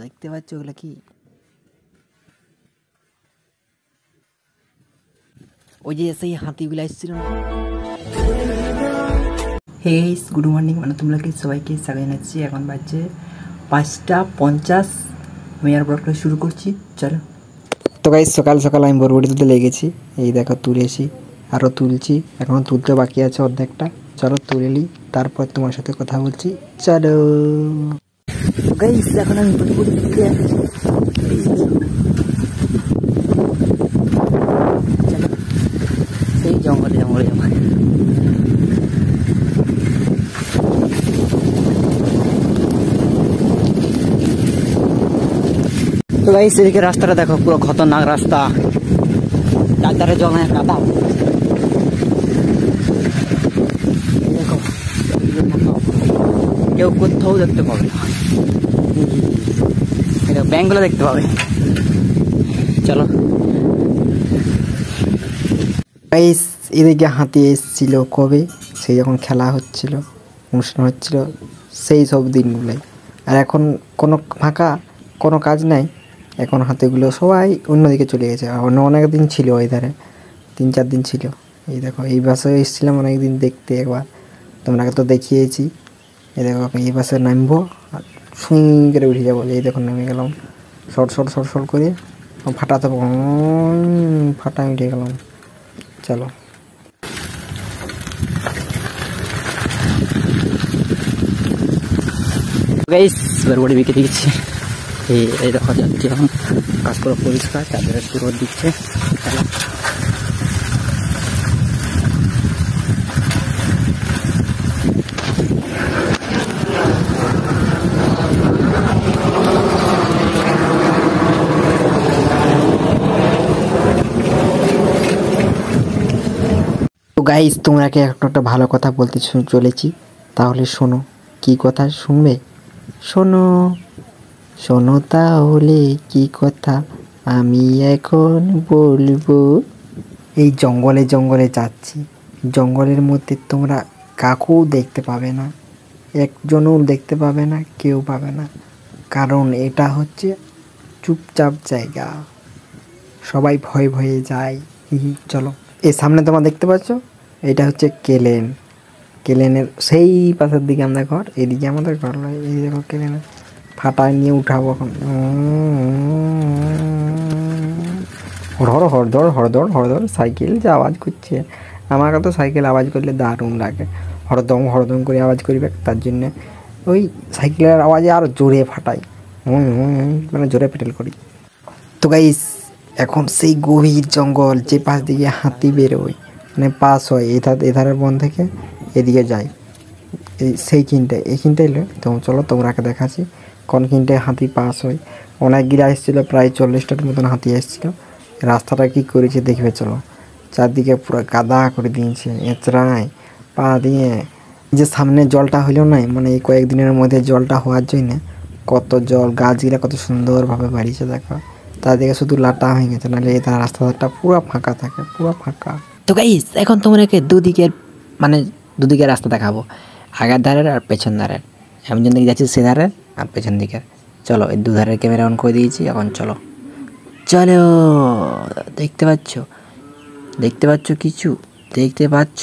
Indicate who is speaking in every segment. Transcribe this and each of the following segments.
Speaker 1: দেখতে পাচ্ছ ওগুলো কি? ওই যে সেই হাতিগুলো এসেছিল না। হে গুড মর্নিং, মানে তোমরা সবাইকে স্বাগত জানাচ্ছি। এখন বাজছে 5:50। আমি আর ব্লগটা শুরু করছি, চলো। তো গাইস সকাল সকাল আমি বরবটি তুলতে লেগেছি। এই দেখো তুলেছি, আরও তুলছি, এখনও তুলতে বাকি আছে অর্ধেকটা। চলো তুলে নিই, তারপর তোমার সাথে কথা বলছি, চলো। গাইস এখন আমি বরবটি তুলতে যাচ্ছি। সেই জঙ্গলে জঙ্গলে জঙ্গলে তো গাইস এদিকে রাস্তাটা দেখো, পুরো খতরনাক রাস্তা, চারধারে জঙ্গলে কাদা। দেখো কেউ কোথাও দেখতে পাবে না, ব্যাংকগুলো দেখতে পাবে। চলো গাইস, এদিকে হাতি এসেছিল কবে, সেই যখন খেলা হচ্ছিল, অনুষ্ঠান হচ্ছিল, সেই সব দিনগুলোই। আর এখন কোনো ফাঁকা, কোনো কাজ নাই, এখন হাতিগুলো সবাই অন্যদিকে চলে গেছে। অন্য অনেক দিন ছিল ওই ধারে, 3-4 দিন ছিল। এই দেখো এই বাসে এসেছিলাম অনেক দিন দেখতে, একবার তোমাকে তো দেখিয়েছি। এই দেখো এই বাসে নামবো আর সুইং করে উঠে যাবো। এই দেখো নেমে গেলাম, শর্ট শর্ট শর্ট শর্ট করে ফাটাতে ফাটাই উঠে গেলাম। চলো গাইস, বরবটি বিকে দিচ্ছি। এই দেখা যাচ্ছে এখন কাজ পুরো পরিষ্কার, চারধারে সুরত দিচ্ছে। তো গাইস তোমরাকে একটা ভালো কথা বলতে চলেছি, তাহলে শোনো। কি কথা শুনবে? শোনো শোনো তাহলে কি কথা আমি এখন বলবো। এই জঙ্গলে জঙ্গলে যাচ্ছি, জঙ্গলের মধ্যে তোমরা কাকেও দেখতে পাবে না, একজনও দেখতে পাবে না, কেউ পাবে না, কারণ এটা হচ্ছে চুপচাপ জায়গা, সবাই ভয়ে ভয়ে যায়। চলো এই সামনে তোমরা দেখতে পাচ্ছ, এটা হচ্ছে কেলেন। কেলেনের সেই পাশের দিকে আমাদের ঘর, এইদিকে আমাদের ঘর। এই দেখো কেলেনের ফাটায় নিয়ে উঠাবো এখন। হড় হড়দড় হড়দড় হড়দড় সাইকেল যে আওয়াজ করছে, আমাকে তো সাইকেল আওয়াজ করলে দারুণ লাগে। হরদম হরদম করে আওয়াজ করবে, তার জন্যে ওই সাইকেলের আওয়াজে আরও জোরে ফাটাই, মানে জোরে পেটেল করি। তো গাইস এখন সেই গভীর জঙ্গল, যে পাশ দিকে হাতি বেরোয়, মানে পাস হয় এধারের বন থেকে এদিকে যায়, এই সেইখানটায় এইখানটায় এলো। তো চলো তোমরাকে দেখাচ্ছি কোন কিনটায় হাতি পাস হয়। অনেক গিরা এসেছিলো, প্রায় 40টার মতন হাতি এসেছিলো। রাস্তাটা কী করেছে দেখবে, চলো। চারদিকে পুরো কাদা করে দিয়েছে, এঁচড়ায় পা দিয়ে। যে সামনে জলটা হইল না, মানে এই কয়েকদিনের মধ্যে জলটা হওয়ার জন্য কত জল, গাছগুলা কত সুন্দরভাবে বাড়িয়েছে দেখো। তারদিকে শুধু লাটা হয়ে গেছে, নাহলে এই তার রাস্তাটা পুরো ফাঁকা থাকে, পুরো ফাঁকা। তো গাইস এখন তোমাকে দুদিকের রাস্তা দেখাবো, আগের ধারের আর পেছন ধারের। আমি যেন দিকে যাচ্ছি সে ধারের আর পেছন দিকের। চলো এই দুধারের ক্যামেরা অন করে দিয়েছি, এখন চলো চলো। দেখতে পাচ্ছ, দেখতে পাচ্ছ কিছু? দেখতে পাচ্ছ?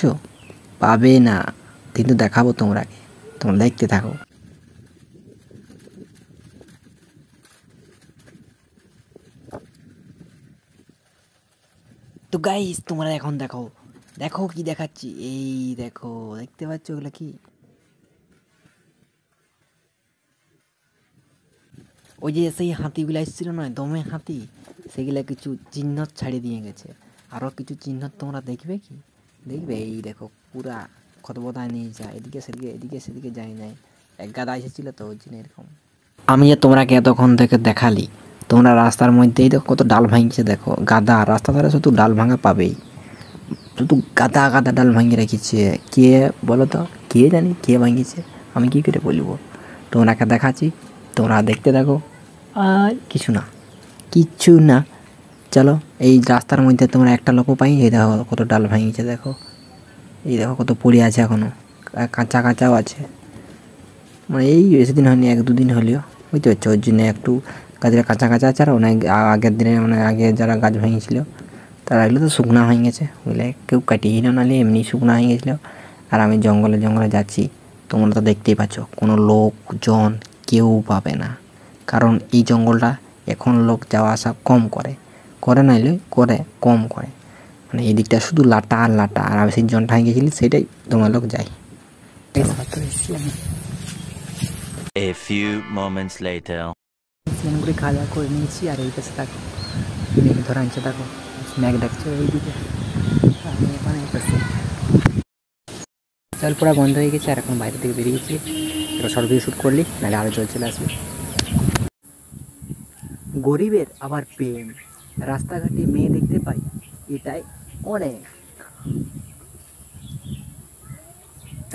Speaker 1: পাবে না, কিন্তু দেখাবো তোমরাকে, তোমরা দেখতে থাকো। তো গাইস তোমরা এখন দেখো, দেখো কি দেখাচ্ছি, এই দেখো দেখতে পাচ্ছ ওগুলো কি? ওই যে সেই হাতিগুলো এসেছিল না, দমে হাতি, সেগুলা কিছু চিহ্ন ছাড়িয়ে দিয়ে গেছে। আরও কিছু চিহ্ন তোমরা দেখবে কি? দেখবে এই দেখো পুরা খতবতায় নিয়ে যায়, এদিকে সেদিকে এদিকে সেদিকে যায় নাই, এক গাদা এসেছিলো তো ওই জন্য এরকম। আমি যে তোমরাকে এতক্ষণ থেকে দেখালি, তোমরা রাস্তার মধ্যেই দেখো কত ডাল ভাঙছে, দেখো গাদা, রাস্তা ধারে শুধু ডাল ভাঙা পাবেই, শুধু গাদা গাদা ডাল ভাঙিয়ে রেখেছে। কে বলো তো, কে জানি কে ভাঙিয়েছে, আমি কী করে বলবো? তোমরাকে দেখাচ্ছি, তোমরা দেখতে থাকো। আর কিছু না, কিচ্ছু না। চলো এই রাস্তার মধ্যে তোমরা একটা লোকও পাই। এই দেখো কত ডাল ভাঙিয়েছে, দেখো এই দেখো কত পড়ে আছে এখনও, কাঁচা কাঁচাও আছে, মানে এই বেশি দিন হয়নি, 1-2 দিন হলেও। বুঝতে পারছো, ওর জন্য একটু গাছটা কাঁচা কাঁচা আছে। আর অনেক আগের দিনে মানে আগে যারা গাছ ভেঙেছিল তারা এগুলো তো শুকনা হয়ে গেছে, বুঝলে, কেউ কাটিয়ে না, নাহলে এমনি শুকনা হয়ে গেছিলো। আর আমি জঙ্গলে জঙ্গলে যাচ্ছি, তোমরা তো দেখতেই পাচ্ছ কোনো লোকজন কেউ পাবে না, কারণ এই জঙ্গলটা এখন লোক যাওয়া আসা কম করে, নাইলে করে কম করে, মানে এই দিকটা শুধু লাটা আর লাটা। আর আমি সেই জনটা হয়ে গেছিলি, সেটাই তোমার লোক যায়।
Speaker 2: A few moments later.
Speaker 1: স্নান করে খাওয়া দাওয়া করে নিয়েছি, আর এই পাশে দেখো মেঘ ধরা আনছে, দেখো মেঘ ডাকছে ওইদিকে, আমি এখন এই পাশে জল পড়া বন্ধ হয়ে গেছে। আর এখন বাইরে থেকে বেরিয়েছি, এবার শর্ট ভিডিও শ্যুট করলি, নাহলে আরও জল চলে আসবে। গরিবের আবার প্রেম, রাস্তাঘাটে মেয়ে দেখতে পাই, এটাই অনেক।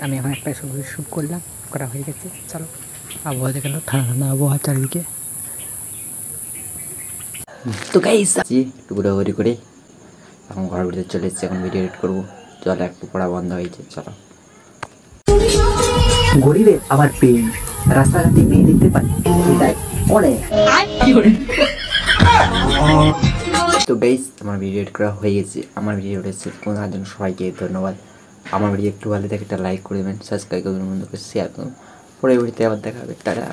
Speaker 1: আমি এখন একটা শর্ট ভিডিও শ্যুট করলাম, করা হয়ে গেছে। চলো, আবহাওয়া দেখে ঠান্ডা ঠান্ডা আবহাওয়া চারিদিকে। তো গাইস একটু ঘোরাঘুরি করে এখন ঘরের ভিতরে চলে এসেছি, এখন ভিডিও এডিট করবো। জল একটু পড়া বন্ধ হয়েছে, চলো। গরিবের আবার প্রেম, রাস্তাঘাটে মেয়ে দেখতে পাই, এটাই অনেক। তো গাইস আমার ভিডিও এডিট করা হয়ে গেছে। আমার ভিডিও শেষ করার জন্য সবাইকে ধন্যবাদ। আমার ভিডিও একটু ভালো থাকে একটা লাইক করে দেবেন, সাবস্ক্রাইব করবেন, বন্ধুকে শেয়ার করুন। পরে ভিডিওতে আবার দেখা হবে, টাটা।